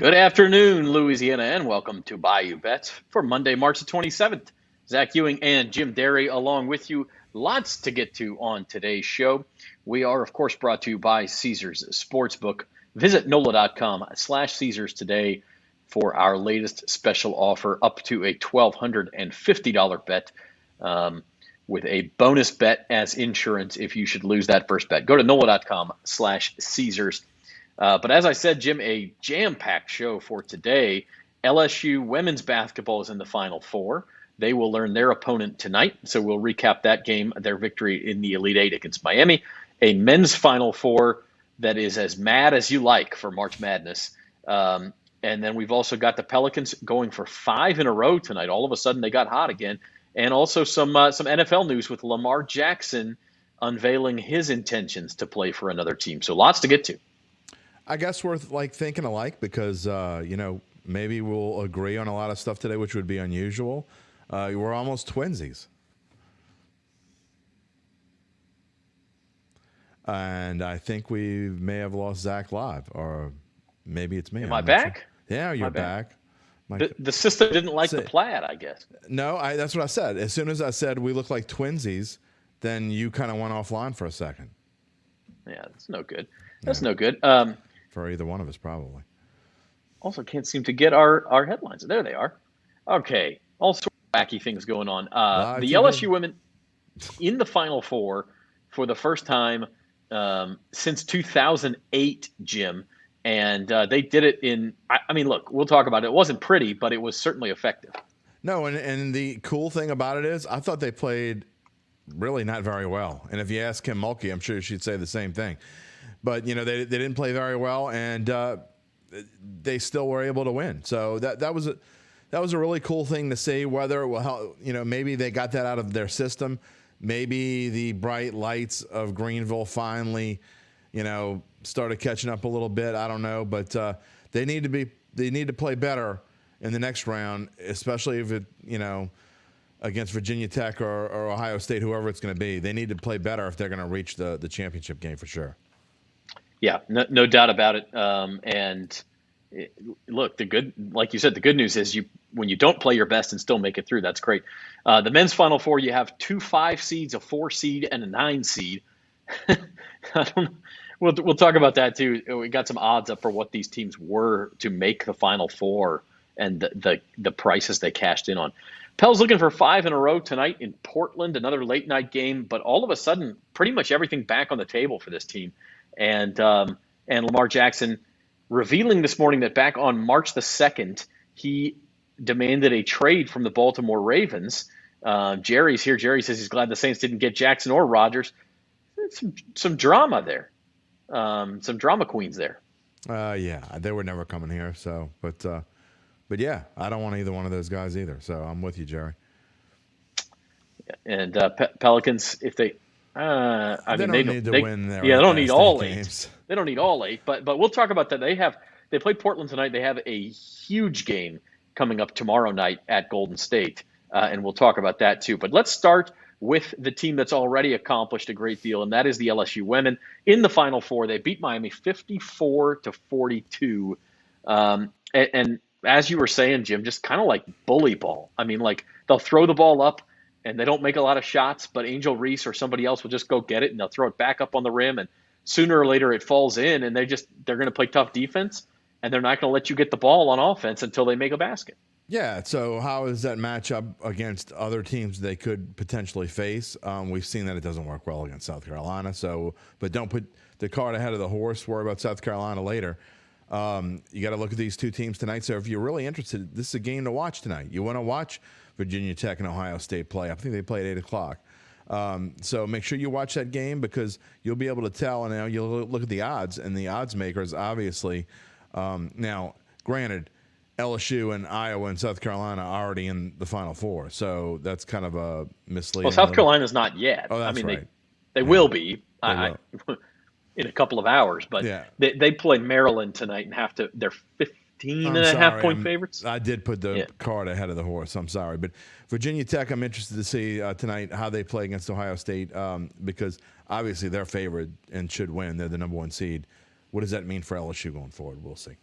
Good afternoon, Louisiana, and welcome to Bayou Bets for Monday, March the 27th. Zach Ewing and Jim Derry along with you. Lots to get to on today's show. We are, of course, brought to you by Caesars Sportsbook. Visit NOLA.com/Caesars today for our latest special offer up to a $1,250 bet with a bonus bet as insurance if you should lose that first bet. Go to NOLA.com/Caesars. But as I said, Jim, a jam-packed show for today. LSU women's basketball is in the Final Four. They will learn their opponent tonight, so we'll recap that game, their victory in the Elite Eight against Miami. A men's Final Four that is as mad as you like for March Madness. And then we've also got the Pelicans going for 5 in a row tonight. All of a sudden, they got hot again. And also some NFL news with Lamar Jackson unveiling his intentions to play for another team. So lots to get to. I guess we're thinking alike because, maybe we'll agree on a lot of stuff today, which would be unusual. We're almost twinsies. And I think we may have lost Zach live, or maybe it's me. Am I back? Sure. Yeah, you're back. The system didn't like the plaid, I guess. No, that's what I said. As soon as I said we look like twinsies, then you kind of went offline for a second. Yeah, that's no good. That's no good. For either one of us, probably. Also, can't seem to get our headlines. There they are. Okay, all sorts of wacky things going on. The LSU women in the Final Four for the first time since 2008, Jim. And they did it in – I mean, look, we'll talk about it. It wasn't pretty, but it was certainly effective. No, and the cool thing about it is I thought they played really not very well. And if you ask Kim Mulkey, I'm sure she'd say the same thing. But, they didn't play very well, and they still were able to win. So that was a really cool thing to see. Whether it will help, maybe they got that out of their system. Maybe the bright lights of Greenville finally, started catching up a little bit. I don't know, but they need to play better in the next round, especially if it, against Virginia Tech or Ohio State, whoever it's going to be. They need to play better if they're going to reach the championship game for sure. Yeah, no doubt about it. Look, like you said, the good news is when you don't play your best and still make it through, that's great. The men's Final Four, you have 2 5 seeds, a 4 seed, and a 9 seed. We'll talk about that too. We got some odds up for what these teams were to make the Final Four and the prices they cashed in on. Pell's looking for 5 in a row tonight in Portland, another late night game, but all of a sudden, pretty much everything back on the table for this team. And Lamar Jackson revealing this morning that back on March the 2nd, he demanded a trade from the Baltimore Ravens. Jerry's here. Jerry says he's glad the Saints didn't get Jackson or Rodgers. Some drama there. Some drama queens there. Yeah, they were never coming here. So, but yeah, I don't want either one of those guys either. So I'm with you, Jerry. And Pelicans, if they, they don't need to win. They don't need all 8. They don't need all 8. But we'll talk about that. They play Portland tonight. They have a huge game coming up tomorrow night at Golden State, and we'll talk about that too. But let's start with the team that's already accomplished a great deal, and that is the LSU women in the Final Four. They beat Miami 54-42. And as you were saying, Jim, just kind of like bully ball. I mean, like they'll throw the ball up and they don't make a lot of shots, but Angel Reese or somebody else will just go get it and they'll throw it back up on the rim, and sooner or later it falls in, and they're going to play tough defense, and they're not going to let you get the ball on offense until they make a basket. Yeah, so how does that match up against other teams they could potentially face? We've seen that it doesn't work well against South Carolina. But don't put the cart ahead of the horse. Worry about South Carolina later. You got to look at these two teams tonight. So if you're really interested, this is a game to watch tonight. You want to watch Virginia Tech and Ohio State play. I think they play at 8 o'clock. So make sure you watch that game because you'll be able to tell. And now you'll look at the odds, and the odds makers, obviously. Now, granted, LSU and Iowa and South Carolina are already in the Final Four, so that's kind of a misleading. Well, South Carolina's not yet. Oh, that's right. They will be in a couple of hours, but they play Maryland tonight and they're 15.5-point favorites. I did put the cart ahead of the horse. I'm sorry, but Virginia Tech, I'm interested to see tonight how they play against Ohio State because obviously they're favored and should win. They're the number 1 seed. What does that mean for LSU going forward? We'll see.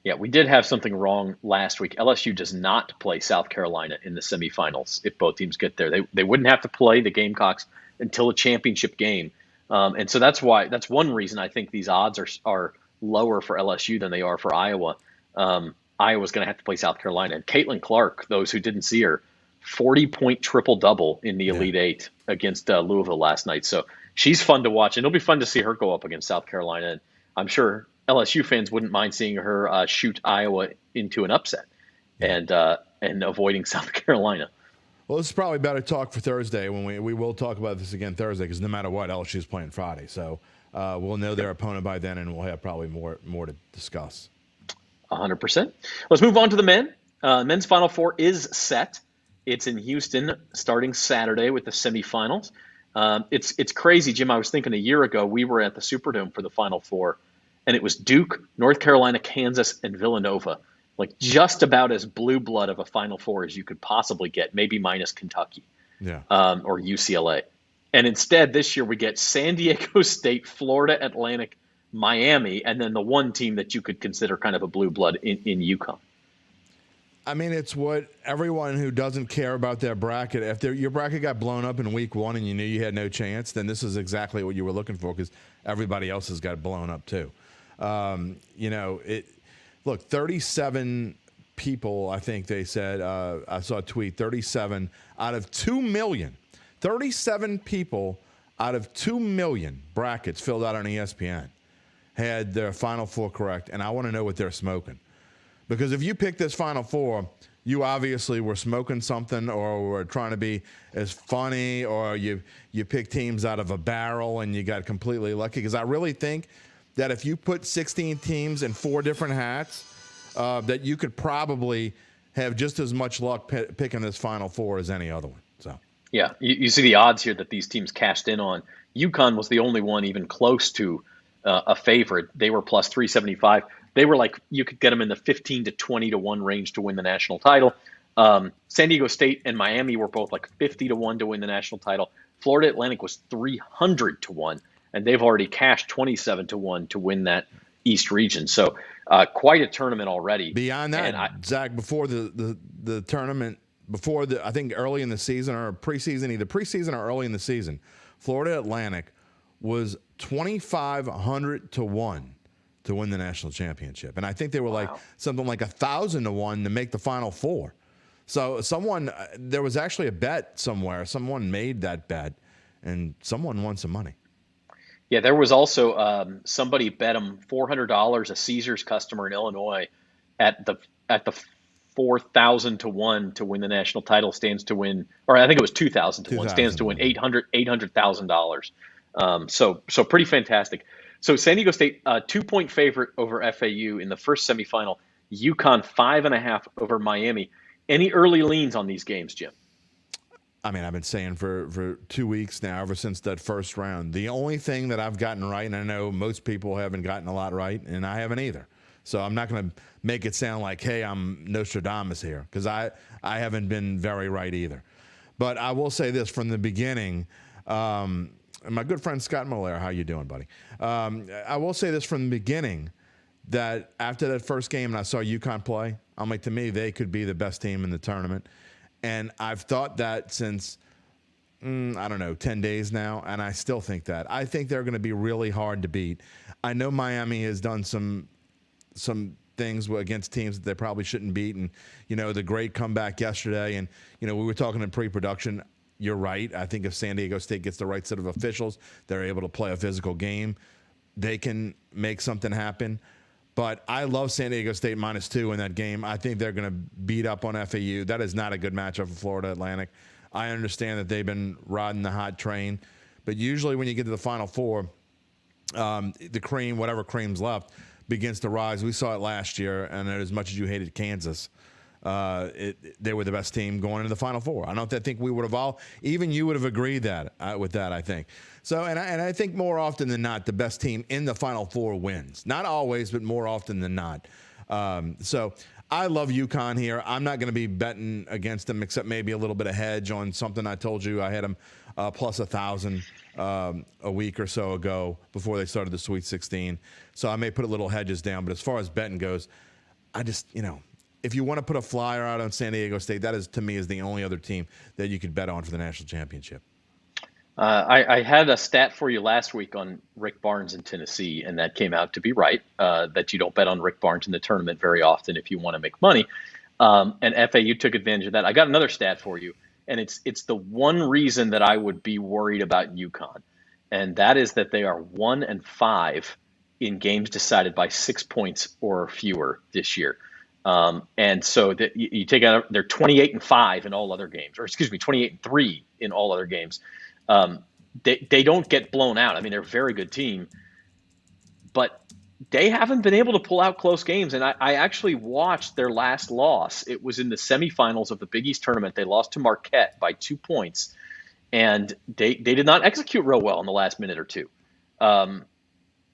Yeah, we did have something wrong last week. LSU does not play South Carolina in the semifinals if both teams get there. They wouldn't have to play the Gamecocks until a championship game, and so that's one reason I think these odds are lower for LSU than they are for Iowa. Iowa's going to have to play South Carolina, and Caitlin Clark. Those who didn't see her, 40-point triple double in the Elite Eight against Louisville last night. So she's fun to watch, and it'll be fun to see her go up against South Carolina. And I'm sure LSU fans wouldn't mind seeing her shoot Iowa into an upset and avoiding South Carolina. Well, this is probably better talk for Thursday when we will talk about this again Thursday because no matter what, LSU is playing Friday. So we'll know their opponent by then, and we'll have probably more to discuss. 100%. Let's move on to the men. Men's Final Four is set. It's in Houston starting Saturday with the semifinals. It's crazy, Jim. I was thinking a year ago we were at the Superdome for the Final Four, and it was Duke, North Carolina, Kansas, and Villanova. Like just about as blue blood of a Final Four as you could possibly get, maybe minus Kentucky or UCLA. And instead, this year we get San Diego State, Florida Atlantic, Miami, and then the one team that you could consider kind of a blue blood in UConn. I mean, it's what everyone who doesn't care about their bracket, if your bracket got blown up in week one and you knew you had no chance, then this is exactly what you were looking for because everybody else has got blown up too. Look, 37 people, I think they said, I saw a tweet, 37 out of 2 million. 37 people out of 2 million brackets filled out on ESPN had their Final Four correct, and I want to know what they're smoking. Because if you pick this Final Four, you obviously were smoking something or were trying to be as funny, or you pick teams out of a barrel and you got completely lucky. Because I really think that if you put 16 teams in 4 different hats, that you could probably have just as much luck picking this Final Four as any other one. So yeah, you see the odds here that these teams cashed in on. UConn was the only one even close to a favorite. They were plus 375. They were like, you could get them in the 15 to 20 to 1 range to win the national title. San Diego State and Miami were both like 50 to 1 to win the national title. Florida Atlantic was 300 to 1, and they've already cashed 27 to 1 to win that East region. So quite a tournament already. Beyond that, Zach, before the tournament, I think early in the season or preseason, either preseason or early in the season, Florida Atlantic was 2,500 to 1 to win the national championship. And I think they were like something like 1,000 to 1 to make the Final Four. So there was actually a bet somewhere. Someone made that bet, and someone won some money. Yeah, there was also somebody bet them $400, a Caesars customer in Illinois, at the 4,000 to 1 to win the national title, stands to win, or I think it was 2,000 to 1, stands to win $800,000. So pretty fantastic. So San Diego State, 2-point favorite over FAU in the first semifinal. UConn 5.5 over Miami. Any early leans on these games, Jim? I mean, I've been saying for 2 weeks now, ever since that first round, the only thing that I've gotten right, and I know most people haven't gotten a lot right, and I haven't either. So I'm not going to make it sound like, hey, I'm Nostradamus here, because I haven't been very right either. But I will say this from the beginning. My good friend Scott Molaire, how you doing, buddy? I will say this from the beginning, that after that first game and I saw UConn play, I'm like, to me, they could be the best team in the tournament. And I've thought that since, 10 days now, and I still think that. I think they're going to be really hard to beat. I know Miami has done some things against teams that they probably shouldn't beat, and, the great comeback yesterday, and, we were talking in pre-production. You're right. I think if San Diego State gets the right set of officials, they're able to play a physical game. They can make something happen. But I love San Diego State -2 in that game. I think they're going to beat up on FAU. That is not a good matchup for Florida Atlantic. I understand that they've been riding the hot train. But usually when you get to the Final Four, the cream, whatever cream's left, begins to rise. We saw it last year, and as much as you hated Kansas, they were the best team going into the Final Four. I don't think we would have all, even you would have agreed with that, I think. So, and I think more often than not, the best team in the Final Four wins. Not always, but more often than not. So I love UConn here. I'm not going to be betting against them, except maybe a little bit of hedge on something I told you. I had them plus 1,000 a week or so ago before they started the Sweet 16. So I may put a little hedges down. But as far as betting goes, I just, if you want to put a flyer out on San Diego State, that is, to me, is the only other team that you could bet on for the national championship. I had a stat for you last week on Rick Barnes in Tennessee, and that came out to be right, that you don't bet on Rick Barnes in the tournament very often if you want to make money. And FAU took advantage of that. I got another stat for you, and it's the one reason that I would be worried about UConn, and that is that they are 1-5 in games decided by 6 points or fewer this year. And so that you take out, they're 28-5 in all other games, or excuse me, 28-3 in all other games. They don't get blown out. I mean, they're a very good team, but they haven't been able to pull out close games. And I actually watched their last loss. It was in the semifinals of the Big East tournament. They lost to Marquette by 2 points, and they did not execute real well in the last minute or two.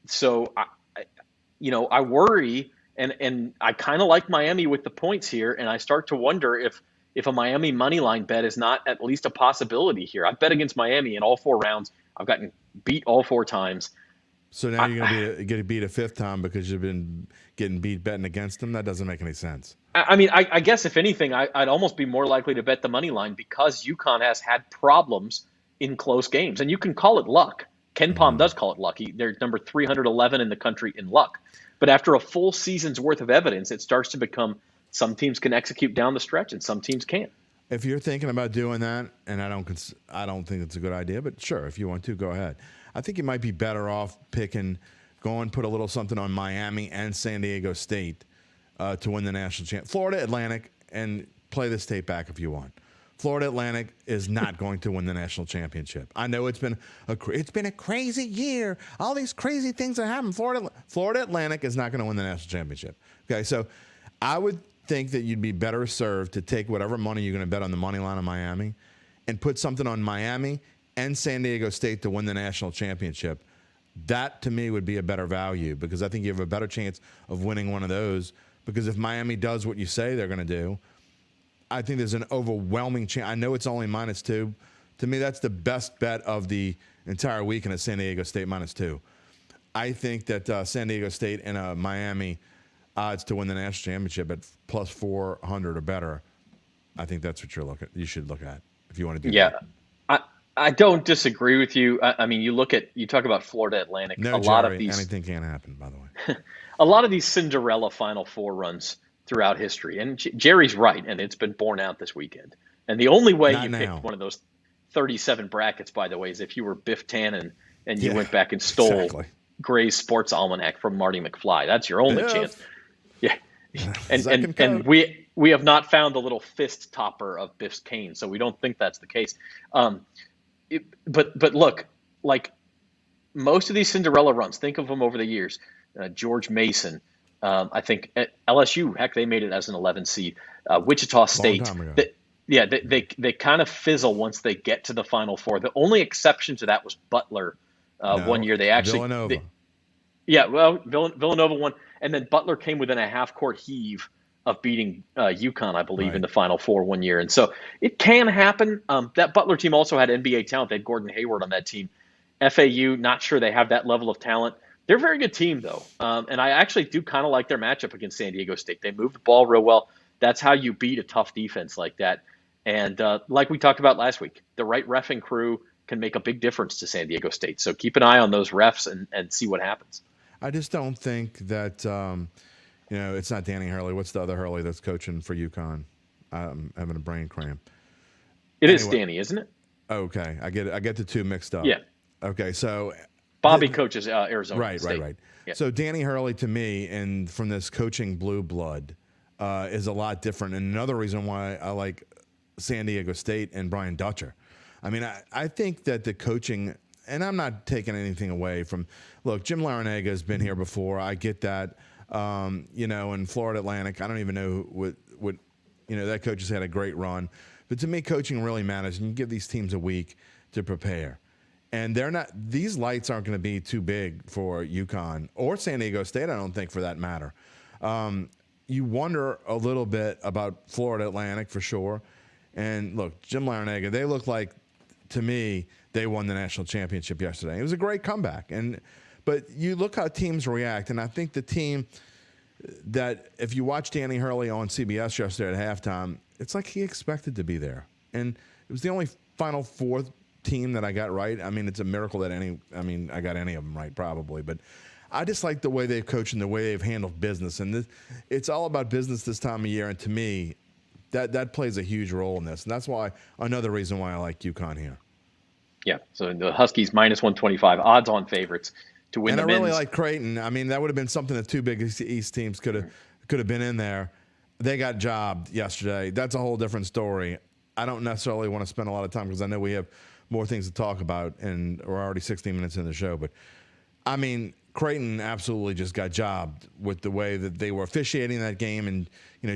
So I worry, and I kind of like Miami with the points here, and I start to wonder if a Miami money line bet is not at least a possibility here. I've bet against Miami in all 4 rounds. I've gotten beat all 4 times. So now you're going to get beat a 5th time because you've been getting beat betting against them? That doesn't make any sense. I mean, I guess if anything, I'd almost be more likely to bet the money line because UConn has had problems in close games. And you can call it luck. Ken Pom does call it luck. They're number 311 in the country in luck. But after a full season's worth of evidence, it starts to become some teams can execute down the stretch and some teams can't. If you're thinking about doing that, and I don't think it's a good idea, but sure, if you want to, go ahead. I think you might be better off put a little something on Miami and San Diego State to win the national championship. Florida Atlantic, and play this tape back if you want. Florida Atlantic is not going to win the national championship. I know it's been a crazy year. All these crazy things are happening. Florida Atlantic is not going to win the national championship. Okay, so I would think that you'd be better served to take whatever money you're going to bet on the money line of Miami and put something on Miami and San Diego State to win the national championship. That, to me, would be a better value because I think you have a better chance of winning one of those because if Miami does what you say they're going to do, I think there's an overwhelming chance. I know it's only -2. To me, that's the best bet of the entire weekend at San Diego State -2. I think that San Diego State and Miami odds to win the national championship at +400 or better. I think that's what you should look at if you want to do that. I don't disagree with you. I mean, you talk about Florida Atlantic. Anything can happen, by the way. A lot of these Cinderella Final Four runs throughout history, and Jerry's right, and it's been borne out this weekend. And the only way picked one of those 37 brackets, by the way, is if you were Biff Tannen and you went back and stole Gray's Sports Almanac from Marty McFly. That's your only chance. Yeah, and we have not found the little fist topper of Biff's cane, so we don't think that's the case. But look, like most of these Cinderella runs, think of them over the years. George Mason, I think at LSU, heck, they made it as an 11 seed. Wichita State, they kind of fizzle once they get to the Final Four. The only exception to that was Butler. One year they actually Villanova. Villanova won, and then Butler came within a half-court heave of beating UConn, I believe, in the Final Four one year. And so it can happen. That Butler team also had NBA talent. They had Gordon Hayward on that team. FAU, not sure they have that level of talent. They're a very good team, though. And I actually do kind of like their matchup against San Diego State. They move the ball real well. That's how you beat a tough defense like that. And like we talked about last week, the right reffing crew can make a big difference to San Diego State. So keep an eye on those refs and see what happens. I just don't think that it's not Danny Hurley. What's the other Hurley that's coaching for UConn? I'm having a brain cramp. It is Danny, isn't it? Okay, I get it. I get the two mixed up. Yeah. Okay, so Bobby coaches Arizona State. Right. Yeah. So Danny Hurley, to me, and from this coaching blue blood, is a lot different. And another reason why I like San Diego State and Brian Dutcher. I mean, I think that the coaching, and I'm not taking anything away from. Look, Jim Larinaga has been here before. I get that. In Florida Atlantic, I don't even know what that coach has had a great run. But to me, coaching really matters, and you give these teams a week to prepare. And these lights aren't going to be too big for UConn or San Diego State, I don't think, for that matter. You wonder a little bit about Florida Atlantic for sure. And look, Jim Larinaga, they look like, to me, they won the national championship yesterday. It was a great comeback. But you look how teams react, and I think the team, that if you watch Danny Hurley on CBS yesterday at halftime, it's like he expected to be there. And it was the only Final Four team that I got right. I mean, it's a miracle that I got any of them right probably. But I just like the way they've coached and the way they've handled business. And it's all about business this time of year. And to me, that plays a huge role in this. And that's why another reason why I like UConn here. Yeah, so the Huskies minus 125, odds-on favorites to win and the men's. And I really men's. like Creighton. I mean, that would have been something that two big East teams could have been in there. They got jobbed yesterday. That's a whole different story. I don't necessarily want to spend a lot of time because I know we have more things to talk about, and we're already 16 minutes in the show. But, I mean, Creighton absolutely just got jobbed with the way that they were officiating that game. And,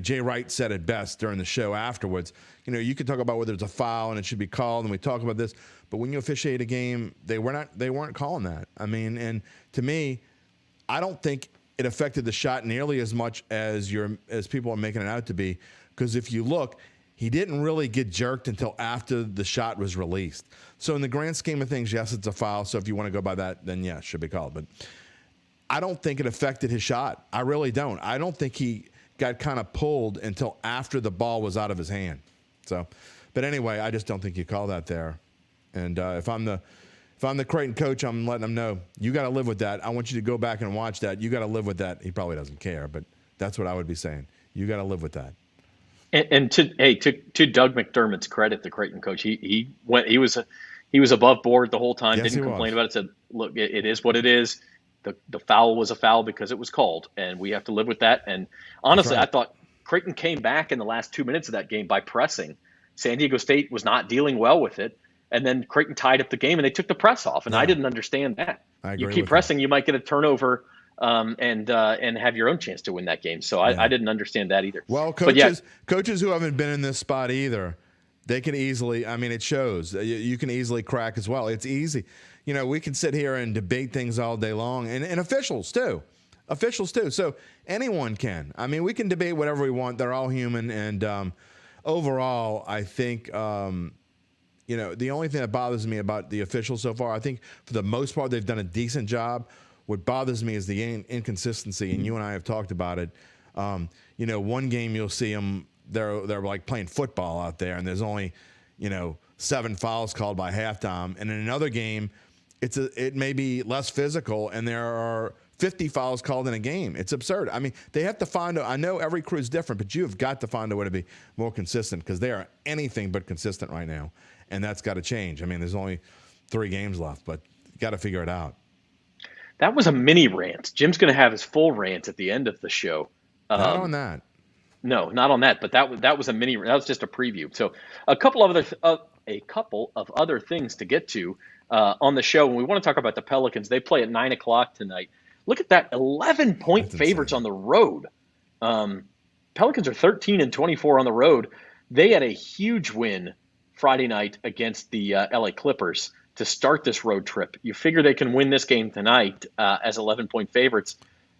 Jay Wright said it best during the show afterwards. You could talk about whether it's a foul and it should be called, and we talk about this. But when you officiate a game, they weren't calling that. I mean, and to me, I don't think it affected the shot nearly as much as people are making it out to be. Because if you look, he didn't really get jerked until after the shot was released. So in the grand scheme of things, yes, it's a foul. So if you want to go by that, then yeah, it should be called. But I don't think it affected his shot. I really don't. I don't think he got kind of pulled until after the ball was out of his hand. So, but anyway, I just don't think you call that there. And if I'm the Creighton coach, I'm letting him know, you got to live with that. I want you to go back and watch that. You got to live with that. He probably doesn't care, but that's what I would be saying. You got to live with that. And to Doug McDermott's credit, the Creighton coach, he was above board the whole time. Yes, didn't complain about it. Said, look, it is what it is. The foul was a foul because it was called, and we have to live with that. And honestly, right. I thought Creighton came back in the last 2 minutes of that game by pressing. San Diego State was not dealing well with it, and then Creighton tied up the game, and they took the press off. And I didn't understand that. You keep pressing, you might get a turnover. And have your own chance to win that game. So I didn't understand that either. Well, coaches who haven't been in this spot either, they can easily, I mean, it shows. You can easily crack as well. It's easy. We can sit here and debate things all day long, and officials too. So anyone can. I mean, we can debate whatever we want. They're all human. And overall, I think, the only thing that bothers me about the officials so far, I think for the most part, they've done a decent job. What bothers me is the inconsistency, and you and I have talked about it. One game you'll see them, they're like playing football out there, and there's only, 7 fouls called by halftime. And in another game, it may be less physical, and there are 50 fouls called in a game. It's absurd. I mean, they have to find I know every crew is different, but you have got to find a way to be more consistent because they are anything but consistent right now, and that's got to change. I mean, there's only 3 games left, but you got to figure it out. That was a mini rant. Jim's going to have his full rant at the end of the show. Not on that. No, not on that. But that was a mini. That was just a preview. So a couple of other things to get to on the show. And we want to talk about the Pelicans. They play at 9:00 tonight. Look at that, 11-point favorites on the road. Pelicans are 13-24 on the road. They had a huge win Friday night against the LA Clippers to start this road trip. You figure they can win this game tonight as 11-point favorites,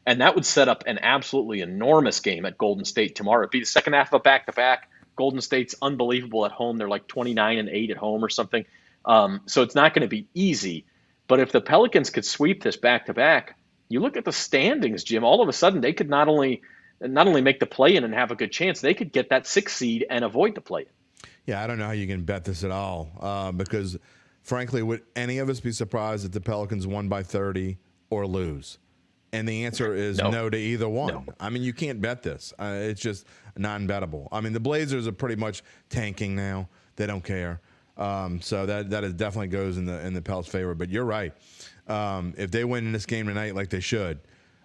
and that would set up an absolutely enormous game at Golden State tomorrow. It'd be the second half of a back-to-back. Golden State's unbelievable at home. They're like 29-8 at home or something. So it's not going to be easy. But if the Pelicans could sweep this back-to-back, you look at the standings, Jim, all of a sudden they could not only make the play-in and have a good chance, they could get that 6th seed and avoid the play-in. Yeah, I don't know how you can bet this at all because – frankly, would any of us be surprised if the Pelicans won by 30 or lose? And the answer is no to either one. No. I mean, you can't bet this. It's just non-bettable. I mean, the Blazers are pretty much tanking now. They don't care. So that definitely goes in the Pels' favor. But you're right. If they win in this game tonight like they should,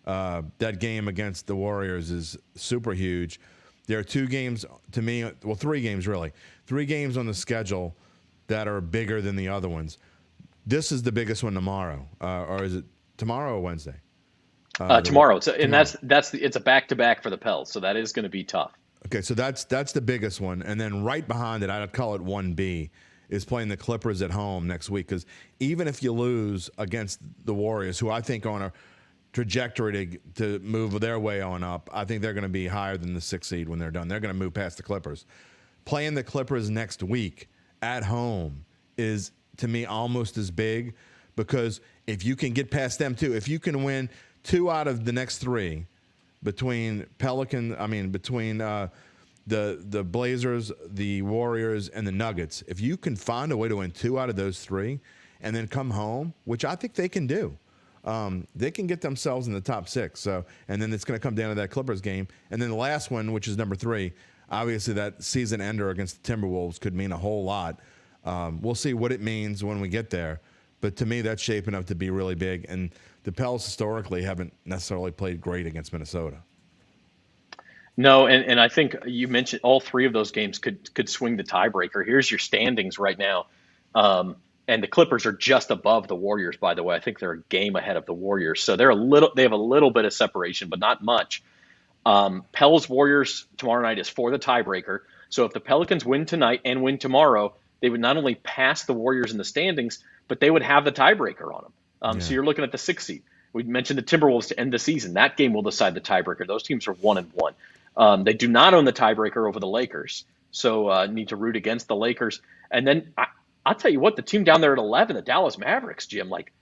that game against the Warriors is super huge. There are 2 games to me, well, 3 games really. 3 games on the schedule that are bigger than the other ones. This is the biggest one tomorrow, or is it tomorrow or Wednesday? Tomorrow. It's a back-to-back for the Pels, so that is going to be tough. Okay, so that's the biggest one, and then right behind it, I'd call it 1B, is playing the Clippers at home next week. Because even if you lose against the Warriors, who I think are on a trajectory to move their way on up, I think they're going to be higher than the 6th seed when they're done. They're going to move past the Clippers. Playing the Clippers next week at home is, to me, almost as big because if you can get past them too, if you can win 2 out of the next 3, between the Blazers, the Warriors, and the Nuggets. If you can find a way to win 2 out of those 3 and then come home, which I think they can do, they can get themselves in the top 6. So, and then it's going to come down to that Clippers game. And then the last one, which is number 3, obviously that season ender against the Timberwolves could mean a whole lot. We'll see what it means when we get there. But to me, that's shaping up to be really big. And the Pels historically haven't necessarily played great against Minnesota. No, and I think you mentioned all 3 of those games could swing the tiebreaker. Here's your standings right now. And the Clippers are just above the Warriors, by the way. I think they're a game ahead of the Warriors. So they have a little bit of separation, but not much. Pels Warriors tomorrow night is for the tiebreaker. So if the Pelicans win tonight and win tomorrow, they would not only pass the Warriors in the standings, but they would have the tiebreaker on them. So you're looking at the 6th seed. We mentioned the Timberwolves to end the season. That game will decide the tiebreaker. Those teams are 1-1. They do not own the tiebreaker over the Lakers, so need to root against the Lakers. And then I'll tell you what, the team down there at 11, the Dallas Mavericks, Jim, like,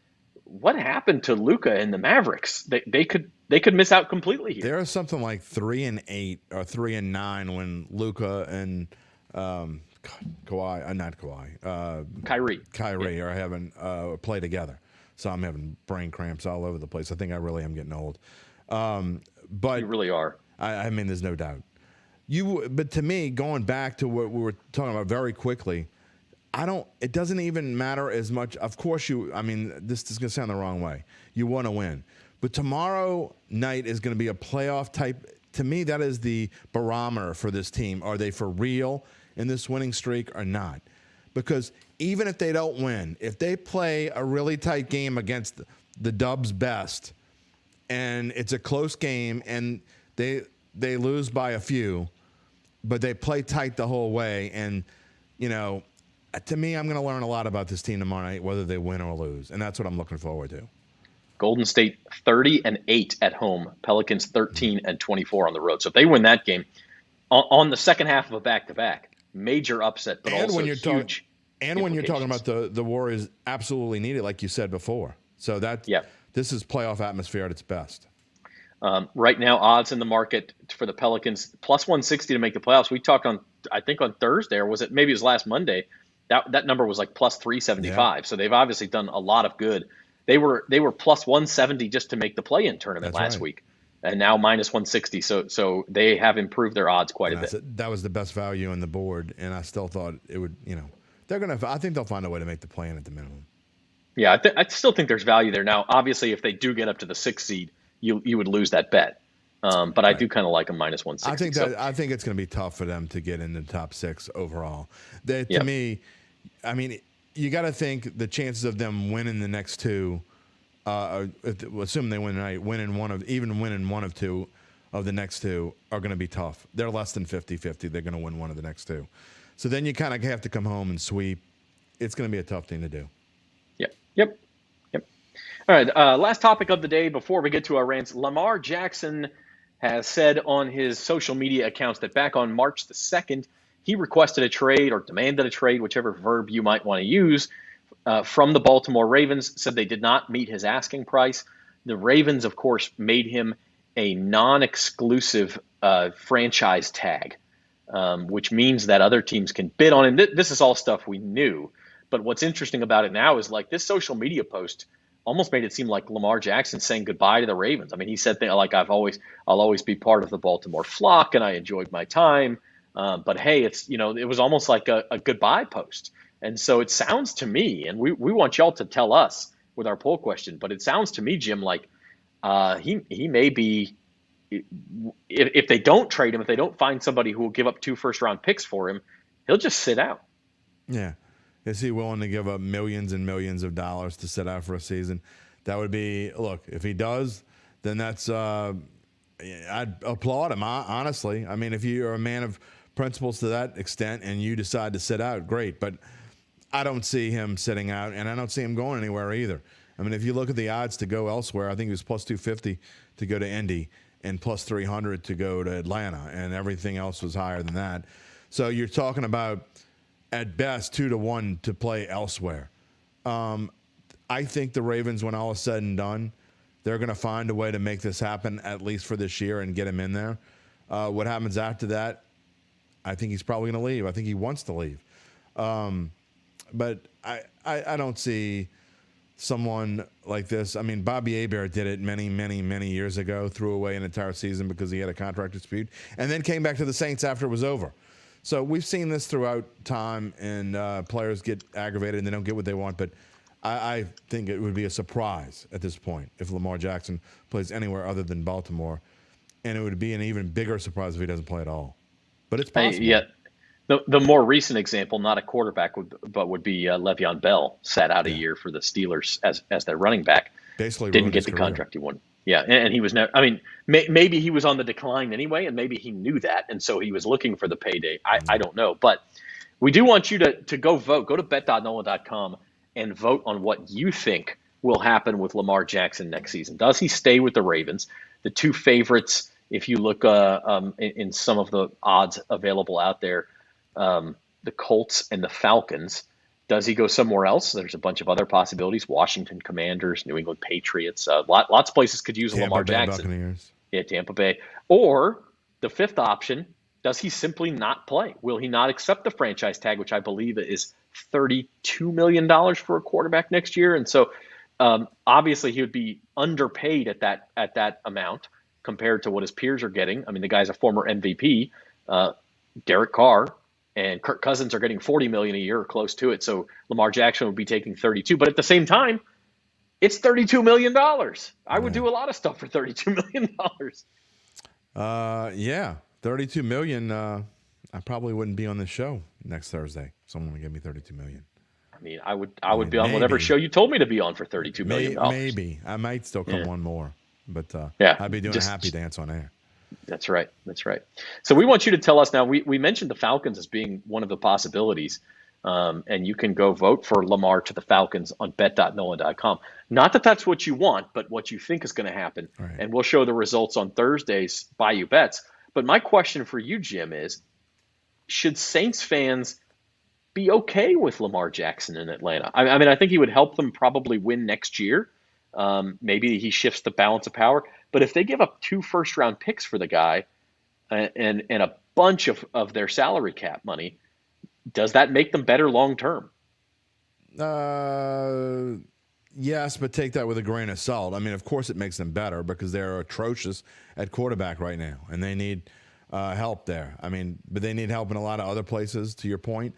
what happened to Luka and the Mavericks? They could miss out completely here. There are something like 3-8 or 3-9 when Luka and Kyrie are having play together. So I'm having brain cramps all over the place. I think I really am getting old. But you really are. I mean, there's no doubt. But to me, going back to what we were talking about very quickly, it doesn't even matter as much. Of course, this is going to sound the wrong way. You want to win. But tomorrow night is going to be a playoff type. To me, that is the barometer for this team. Are they for real in this winning streak or not? Because even if they don't win, if they play a really tight game against the Dubs' best, and it's a close game, and they lose by a few, but they play tight the whole way, and, to me, I'm going to learn a lot about this team tomorrow night, whether they win or lose, and that's what I'm looking forward to. Golden State 30-8 at home, Pelicans 13-24 on the road. So if they win that game on the second half of a back-to-back, major upset, but also huge. And when you're talking about the Warriors absolutely need it, like you said before. So this is playoff atmosphere at its best. Right now, odds in the market for the Pelicans, plus 160 to make the playoffs. We talked on Thursday, or maybe it was last Monday. That number was like plus 375. Yeah. So they've obviously done a lot of good. They were plus 170 just to make the play-in tournament last week, and now minus 160. So they have improved their odds quite a bit. That was the best value on the board, and I still thought it would. I think they'll find a way to make the play-in at the minimum. Yeah, I still think there's value there. Now, obviously, if they do get up to the 6th seed, you would lose that bet. But I do kind of like them minus 160. I think it's going to be tough for them to get in the top 6 overall. To me, I mean, you got to think the chances of them winning the next 2, assuming they win tonight, winning one of 2 of the next 2 are going to be tough. They're less than 50-50. They're going to win one of the next 2. So then you kind of have to come home and sweep. It's going to be a tough thing to do. Yep. All right, last topic of the day before we get to our rants. Lamar Jackson has said on his social media accounts that back on March the 2nd, he requested a trade or demanded a trade, whichever verb you might want to use, from the Baltimore Ravens, said they did not meet his asking price. The Ravens, of course, made him a non-exclusive franchise tag, which means that other teams can bid on him. This is all stuff we knew. But what's interesting about it now is like this social media post almost made it seem like Lamar Jackson saying goodbye to the Ravens. I mean, he said things like, I'll always be part of the Baltimore flock, and I enjoyed my time. But hey, it was almost like a goodbye post. And so it sounds to me, and we want y'all to tell us with our poll question, but it sounds to me, Jim, like he may be, if they don't trade him, if they don't find somebody who will give up 2 first-round picks for him, he'll just sit out. Yeah. Is he willing to give up millions and millions of dollars to sit out for a season? That would be, look, if he does, then that's, I'd applaud him, honestly. I mean, if you're a man of principles to that extent and you decide to sit out, great. But I don't see him sitting out, and I don't see him going anywhere either. I mean, if you look at the odds to go elsewhere, I think he was plus 250 to go to Indy and plus 300 to go to Atlanta, and everything else was higher than that. So you're talking about, at best, 2-1 to play elsewhere. I think the Ravens, when all is said and done, they're going to find a way to make this happen, at least for this year, and get him in there. What happens after that, I think he's probably going to leave. I think he wants to leave. But I don't see someone like this. I mean, Bobby Hebert did it many, many, many years ago, threw away an entire season because he had a contract dispute, and then came back to the Saints after it was over. So we've seen this throughout time, and players get aggravated and they don't get what they want. But I think it would be a surprise at this point if Lamar Jackson plays anywhere other than Baltimore, and it would be an even bigger surprise if he doesn't play at all. But it's possible. Yeah. The more recent example, not a quarterback, but would be Le'Veon Bell, sat out a year for the Steelers as their running back. Basically didn't get the contract he wanted. Yeah, and he was never. I mean, maybe he was on the decline anyway, and maybe he knew that, and so he was looking for the payday. I don't know, but we do want you to go vote. Go to bet.nola.com and vote on what you think will happen with Lamar Jackson next season. Does he stay with the Ravens? The two favorites, if you look in some of the odds available out there, the Colts and the Falcons. Does he go somewhere else? There's a bunch of other possibilities. Washington Commanders, New England Patriots. Lots of places could use Lamar Jackson. Buccaneers. Yeah, Tampa Bay. Or the fifth option, does he simply not play? Will he not accept the franchise tag, which I believe is $32 million for a quarterback next year? And so obviously he would be underpaid at that amount compared to what his peers are getting. I mean, the guy's a former MVP. Derek Carr and Kirk Cousins are getting $40 million a year or close to it. So Lamar Jackson would be taking 32. But at the same time, it's $32 million. I would do a lot of stuff for $32 million. Yeah, $32 million. I probably wouldn't be on the show next Thursday. Someone would give me $32 million. I mean, I would be on whatever show you told me to be on for $32 million. Maybe. I might still come on more. But I'd be doing a happy dance on air. That's right. So we want you to tell us now. We mentioned the Falcons as being one of the possibilities, and you can go vote for Lamar to the Falcons on bet.nola.com. Not that that's what you want, but what you think is going to happen. Right. And we'll show the results on Thursday's Bayou Bets. But my question for you, Jim, is should Saints fans be okay with Lamar Jackson in Atlanta? I mean, I think he would help them probably win next year. Maybe he shifts the balance of power. But if they give up 2 first-round picks for the guy and a bunch of their salary cap money, does that make them better long-term? Yes, but take that with a grain of salt. I mean, of course it makes them better because they're atrocious at quarterback right now, and they need help there. I mean, but they need help in a lot of other places, to your point.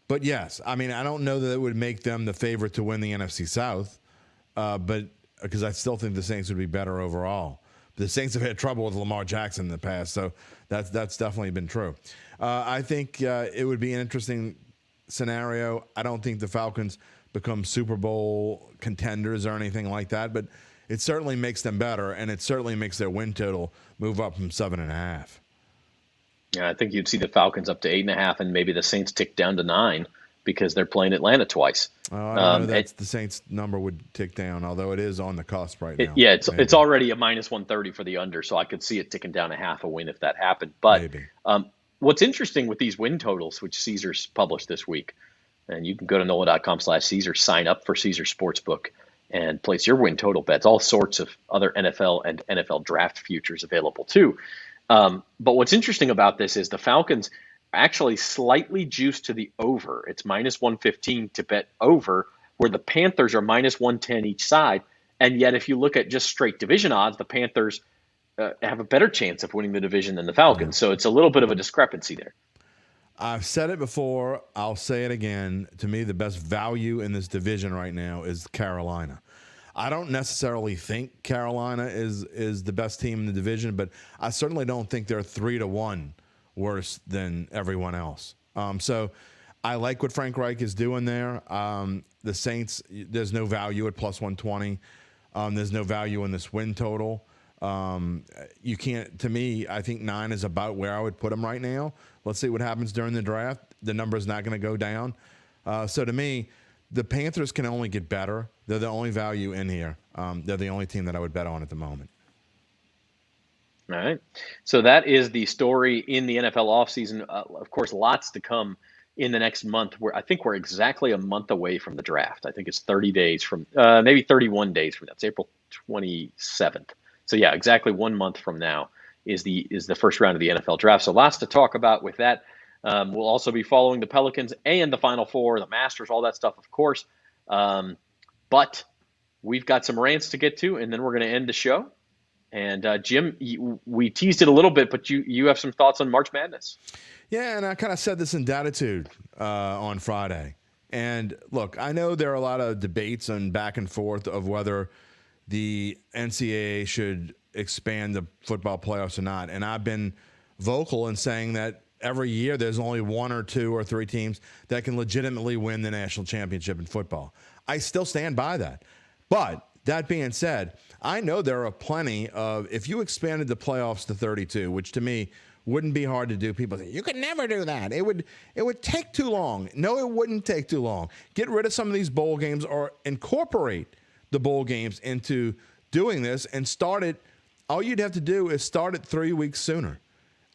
But yes, I mean, I don't know that it would make them the favorite to win the NFC South, but because I still think the Saints would be better overall. The Saints have had trouble with Lamar Jackson in the past, so that's definitely been true. I think it would be an interesting scenario. I don't think the Falcons become Super Bowl contenders or anything like that, but it certainly makes them better, and it certainly makes their win total move up from 7.5. Yeah, I think you'd see the Falcons up to 8.5, and maybe the Saints tick down to 9 because they're playing Atlanta twice. I don't know that the Saints number would tick down, although it is on the cusp right now. It's already a -130 for the under, so I could see it ticking down a win if that happened. But what's interesting with these win totals, which Caesars published this week, and you can go to NOLA.com/Caesars, sign up for Caesars Sportsbook, and place your win total bets, all sorts of other NFL and NFL draft futures available too. But what's interesting about this is the Falcons actually slightly juiced to the over. It's -115 to bet over, where the Panthers are -110 each side. And yet, if you look at just straight division odds, the Panthers have a better chance of winning the division than the Falcons. So it's a little bit of a discrepancy there. I've said it before. I'll say it again. To me, the best value in this division right now is Carolina. I don't necessarily think Carolina is the best team in the division, but I certainly don't think they're 3-1 worse than everyone else. So I like what Frank Reich is doing there. The Saints, there's no value at +120. There's no value in this win total. You can't, to me, I think 9 is about where I would put them right now. Let's see what happens during the draft. The number is not going to go down. So to me, the Panthers can only get better. They're the only value in here. They're the only team that I would bet on at the moment. All right. So that is the story in the NFL offseason. Of course, lots to come in the next month. I think we're exactly a month away from the draft. I think it's 30 days from, maybe 31 days from that. It's April 27th. So yeah, exactly 1 month from now is the first round of the NFL draft. So lots to talk about with that. We'll also be following the Pelicans and the Final Four, the Masters, all that stuff, of course. But we've got some rants to get to, and then we're going to end the show. And Jim, we teased it a little bit, but you have some thoughts on March Madness. Yeah, and I kind of said this in Datitude on Friday. And look, I know there are a lot of debates and back and forth of whether the NCAA should expand the football playoffs or not. And I've been vocal in saying that every year there's only 1 or 2 or 3 teams that can legitimately win the national championship in football. I still stand by that. But that being said, I know there are plenty of, if you expanded the playoffs to 32, which to me wouldn't be hard to do. People say, you could never do that. It would take too long. No, it wouldn't take too long. Get rid of some of these bowl games or incorporate the bowl games into doing this and start it. All you'd have to do is start it 3 weeks sooner.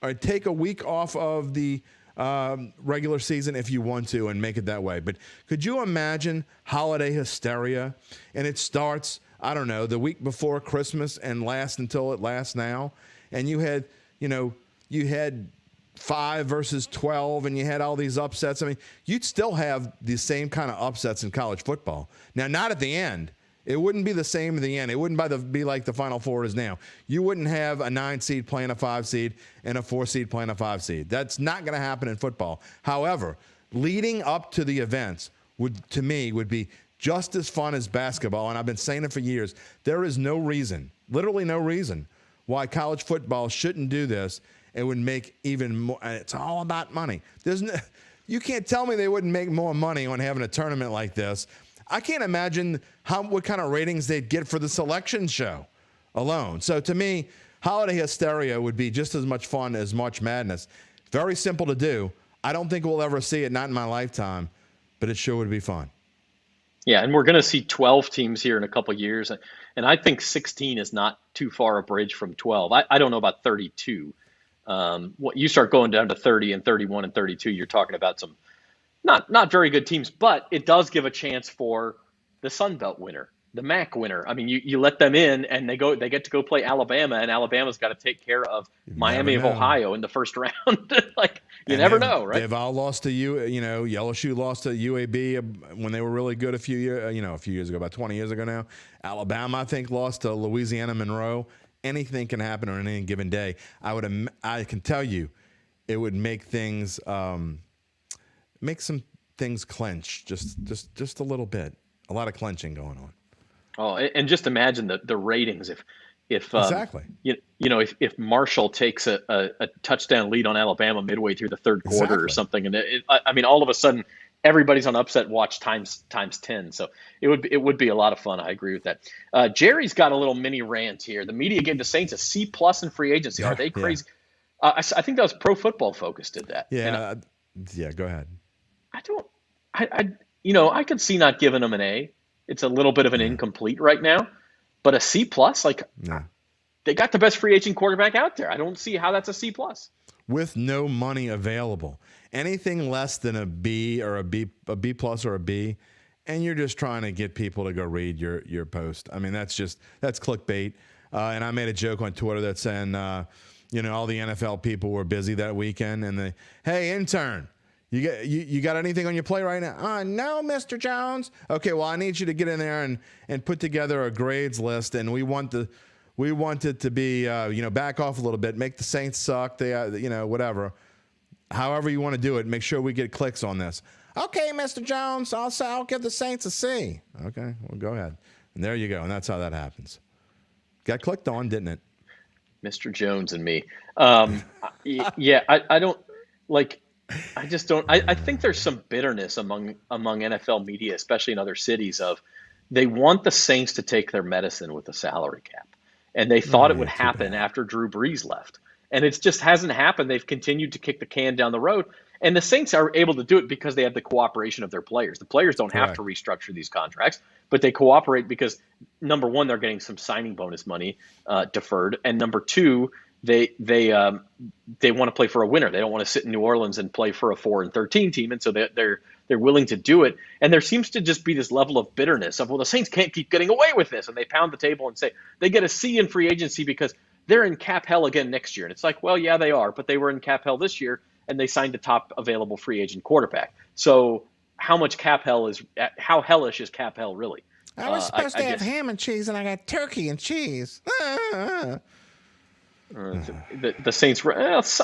Or take a week off of the regular season if you want to and make it that way. But could you imagine holiday hysteria? And it starts, I don't know, the week before Christmas and lasts until it lasts now. And you had, you had 5 versus 12 and you had all these upsets. I mean, you'd still have the same kind of upsets in college football. Now, not at the end. It wouldn't be the same at the end. It wouldn't be like the Final Four is now. You wouldn't have a 9 seed playing a 5 seed and a 4 seed playing a 5 seed. That's not going to happen in football. However, leading up to the events to me would be just as fun as basketball. And I've been saying it for years. There is no reason, literally no reason, why college football shouldn't do this. It would make even more. It's all about money. You can't tell me they wouldn't make more money on having a tournament like this. I can't imagine what kind of ratings they'd get for the selection show alone. So to me, holiday hysteria would be just as much fun as March Madness. Very simple to do. I don't think we'll ever see it, not in my lifetime, but it sure would be fun. Yeah, and we're going to see 12 teams here in a couple of years. And I think 16 is not too far a bridge from 12. I don't know about 32. You start going down to 30 and 31 and 32, you're talking about some not very good teams, but it does give a chance for the Sun Belt winner, the MAC winner. I mean, you let them in and they get to go play Alabama, and Alabama's got to take care of Miami of Ohio in the first round. You never know, right? They've all lost to LSU lost to UAB when they were really good a few years ago, about 20 years ago now. Alabama, I think, lost to Louisiana Monroe. Anything can happen on any given day. I can tell you, it would make things. Make some things clench just a little bit. A lot of clenching going on. Oh, and just imagine the ratings if exactly. If Marshall takes a touchdown lead on Alabama midway through the third quarter or something, and I mean, all of a sudden everybody's on upset watch times 10. So it would be a lot of fun. I agree with that. Jerry's got a little mini rant here. The media gave the Saints a C+ in free agency. Are they crazy? Yeah. I think that was Pro Football Focus did that. Yeah. Yeah. Go ahead. I could see not giving them an A. It's a little bit of an incomplete right now, but a C+, they got the best free agent quarterback out there. I don't see how that's a C+. With no money available. Anything less than a B or a B+ or a B, and you're just trying to get people to go read your post. I mean, that's clickbait. And I made a joke on Twitter that's saying, all the NFL people were busy that weekend, and hey, intern, You got anything on your plate right now? No, Mr. Jones. Okay, well, I need you to get in there and put together a grades list, and we want it to be back off a little bit, make the Saints suck, whatever. However you want to do it, make sure we get clicks on this. Okay, Mr. Jones, I'll give the Saints a C. Okay, well, go ahead. And there you go, and that's how that happens. Got clicked on, didn't it? Mr. Jones and me. Yeah, I don't like. I just don't. I think there's some bitterness among NFL media, especially in other cities, of they want the Saints to take their medicine with the salary cap, and they thought it would happen after Drew Brees left, and it just hasn't happened. They've continued to kick the can down the road, and the Saints are able to do it because they have the cooperation of their players. The players don't have to restructure these contracts, but they cooperate because, number one, they're getting some signing bonus money deferred, and number two, they want to play for a winner. They don't want to sit in New Orleans and play for a 4-13 team, and so they're willing to do it. And there seems to just be this level of bitterness of, well, the Saints can't keep getting away with this, and they pound the table and say they get a C in free agency because they're in cap hell again next year. And it's like, well, yeah, they are, but they were in cap hell this year, and they signed the top available free agent quarterback. So how hellish is cap hell really? I was supposed to have ham and cheese, and I got turkey and cheese. The Saints,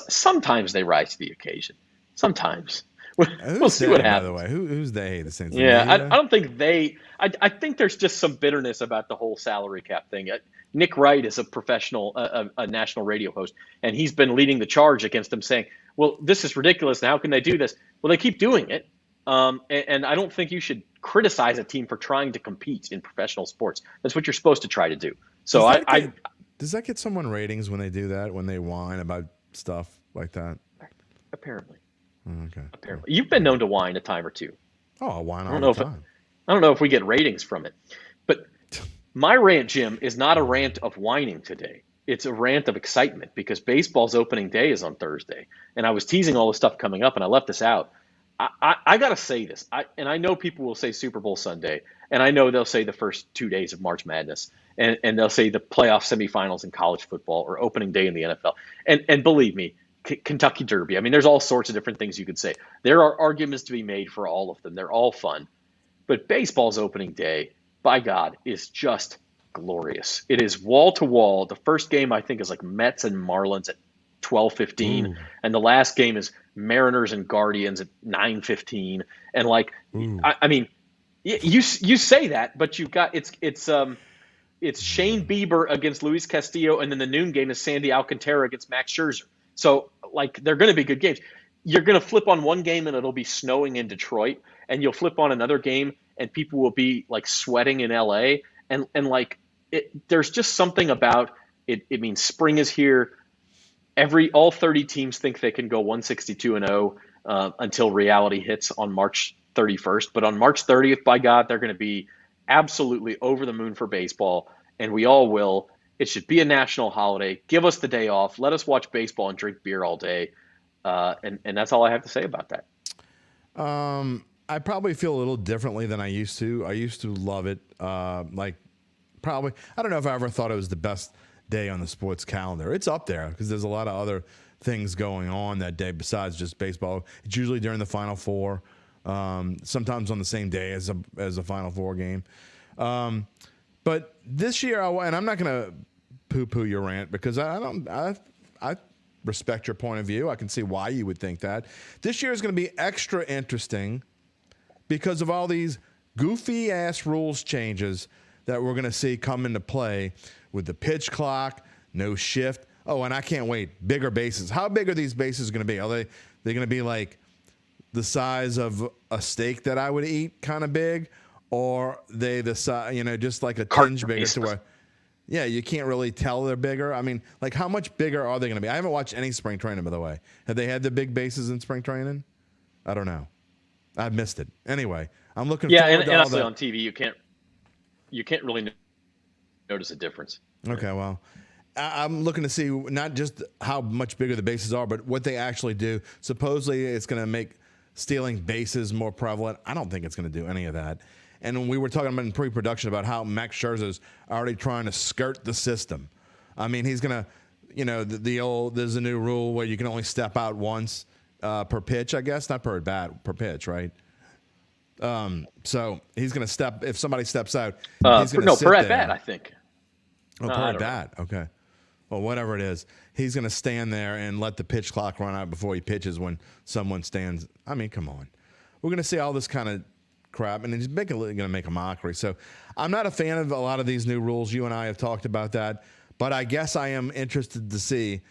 sometimes they rise to the occasion. Sometimes. We'll see what happens. By the way, who's they? The Saints. Yeah, I don't think they. I think there's just some bitterness about the whole salary cap thing. Nick Wright is a professional, a national radio host, and he's been leading the charge against them, saying, "Well, this is ridiculous. And how can they do this?" Well, they keep doing it, and I don't think you should criticize a team for trying to compete in professional sports. That's what you're supposed to try to do. So does that get someone ratings when they do that? When they whine about stuff like that? Apparently. Okay. Apparently, you've been known to whine a time or two. Oh, I whine all the time. I don't know if we get ratings from it, but my rant, Jim, is not a rant of whining today. It's a rant of excitement because baseball's opening day is on Thursday, and I was teasing all the stuff coming up, and I left this out. I got to say this, and I know people will say Super Bowl Sunday, and I know they'll say the first 2 days of March Madness, and they'll say the playoff semifinals in college football or opening day in the NFL, and believe me, Kentucky Derby. I mean, there's all sorts of different things you could say. There are arguments to be made for all of them. They're all fun. But baseball's opening day, by God, is just glorious. It is wall to wall. The first game, I think, is like Mets and Marlins at 12:15, and the last game is Mariners and Guardians at 9:15. And I mean, you say that, but you've got it's Shane Bieber against Luis Castillo, and then the noon game is Sandy Alcantara against Max Scherzer. So, they're going to be good games. You're going to flip on one game and it'll be snowing in Detroit, and you'll flip on another game and people will be sweating in LA. And there's just something about it. It means spring is here. All 30 teams think they can go 162-0 until reality hits on March 31st. But on March 30th, by God, they're going to be absolutely over the moon for baseball, and we all will. It should be a national holiday. Give us the day off. Let us watch baseball and drink beer all day. And that's all I have to say about that. I probably feel a little differently than I used to. I used to love it. Probably, I don't know if I ever thought it was the best day on the sports calendar. It's up there because there's a lot of other things going on that day besides just baseball. It's usually during the Final Four, sometimes on the same day as a Final Four game. But this year, and I'm not going to poo-poo your rant because I respect your point of view. I can see why you would think that. This year is going to be extra interesting because of all these goofy-ass rules changes that we're going to see come into play with the pitch clock, no shift. Oh, and I can't wait. Bigger bases. How big are these bases going to be? Are they going to be like the size of a steak that I would eat, kind of big? Or they the size, just like a tinge bigger to where, yeah, you can't really tell they're bigger. I mean, how much bigger are they going to be? I haven't watched any spring training, by the way. Have they had the big bases in spring training? I don't know. I've missed it. Anyway, I'm looking forward to all that. Yeah, and honestly, on TV, you can't really notice a difference. Okay, well, I'm looking to see not just how much bigger the bases are, but what they actually do. Supposedly, it's going to make stealing bases more prevalent. I don't think it's going to do any of that. And we were talking about in pre-production about how Max Scherzer's already trying to skirt the system. I mean, he's going to, there's a new rule where you can only step out once per pitch, I guess. Not per bat, per pitch, right? So he's going to if somebody steps out, he's going to sit per there. at bat, I think. Oh, per at bat, okay. Well, whatever it is, he's going to stand there and let the pitch clock run out before he pitches when someone stands. I mean, come on. We're going to see all this kind of crap, and he's going to make a mockery. So I'm not a fan of a lot of these new rules. You and I have talked about that, but I guess I am interested to see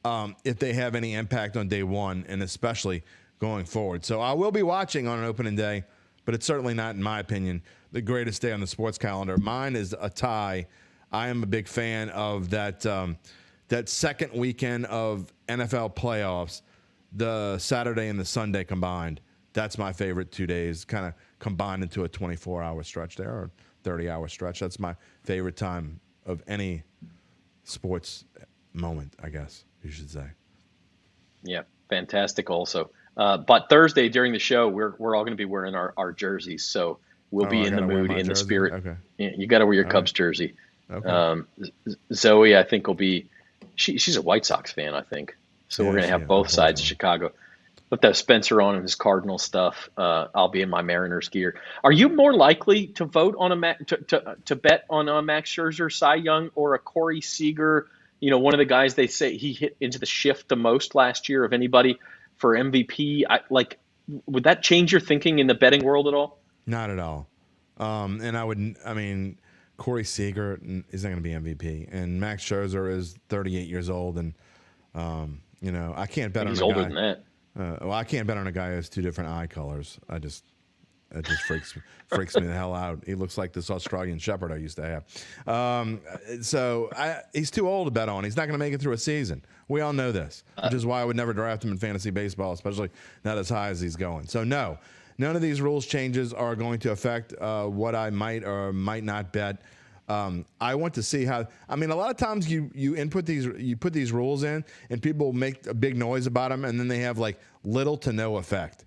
if they have any impact on day one, and especially going forward. So I will be watching on an opening day, but it's certainly not, in my opinion, the greatest day on the sports calendar. Mine is a tie. I am a big fan of that second weekend of NFL playoffs, the Saturday and the Sunday combined. That's my favorite 2 days, kind of combined into a 24-hour stretch there, or 30-hour stretch. That's my favorite time of any sports moment, I guess you should say. Yeah, fantastic. Also, but Thursday during the show, we're all going to be wearing our jerseys, so we'll be in the mood, in the spirit. Okay. Yeah, you got to wear your All Cubs right. jersey. Okay. Zoe, I think will be. She's a White Sox fan, I think. So we're Yeah, going to she have both sides of unfortunately. Chicago. Let's have Spencer on in his Cardinal stuff. I'll be in my Mariners gear. Are you more likely to vote on to bet on a Max Scherzer, Cy Young, or a Corey Seager? You know, one of the guys they say he hit into the shift the most last year of anybody for MVP. Would that change your thinking in the betting world at all? Not at all. And I mean, Corey Seager is not going to be MVP, and Max Scherzer is 38 years old, and I can't I bet think on he's a older guy. than that. I can't bet on a guy who has two different eye colors. It just freaks me the hell out. He looks like this Australian Shepherd I used to have. He's too old to bet on. He's not going to make it through a season. We all know this, which is why I would never draft him in fantasy baseball, especially not as high as he's going. So no, none of these rules changes are going to affect what I might or might not bet. I want to see how. I mean, a lot of times you put these rules in, and people make a big noise about them, and then they have like little to no effect.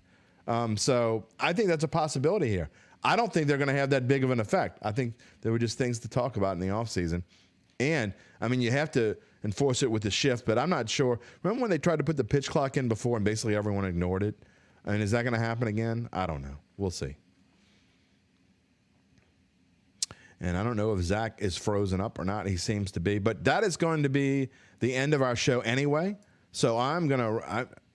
So I think that's a possibility here. I don't think they're going to have that big of an effect. I think they were just things to talk about in the offseason. And I mean, you have to enforce it with the shift, but I'm not sure. Remember when they tried to put the pitch clock in before, and basically everyone ignored it? I mean, is that going to happen again? I don't know. We'll see. And I don't know if Zach is frozen up or not. He seems to be. But that is going to be the end of our show anyway. So I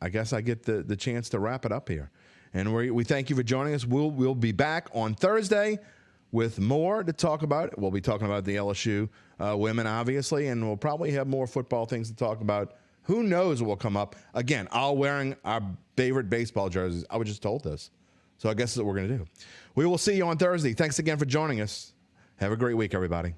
guess I get the chance to wrap it up here. And we thank you for joining us. We'll be back on Thursday with more to talk about. We'll be talking about the LSU women, obviously, and we'll probably have more football things to talk about. Who knows what will come up. Again, all wearing our favorite baseball jerseys. I was just told this. So I guess that's what we're going to do. We will see you on Thursday. Thanks again for joining us. Have a great week, everybody.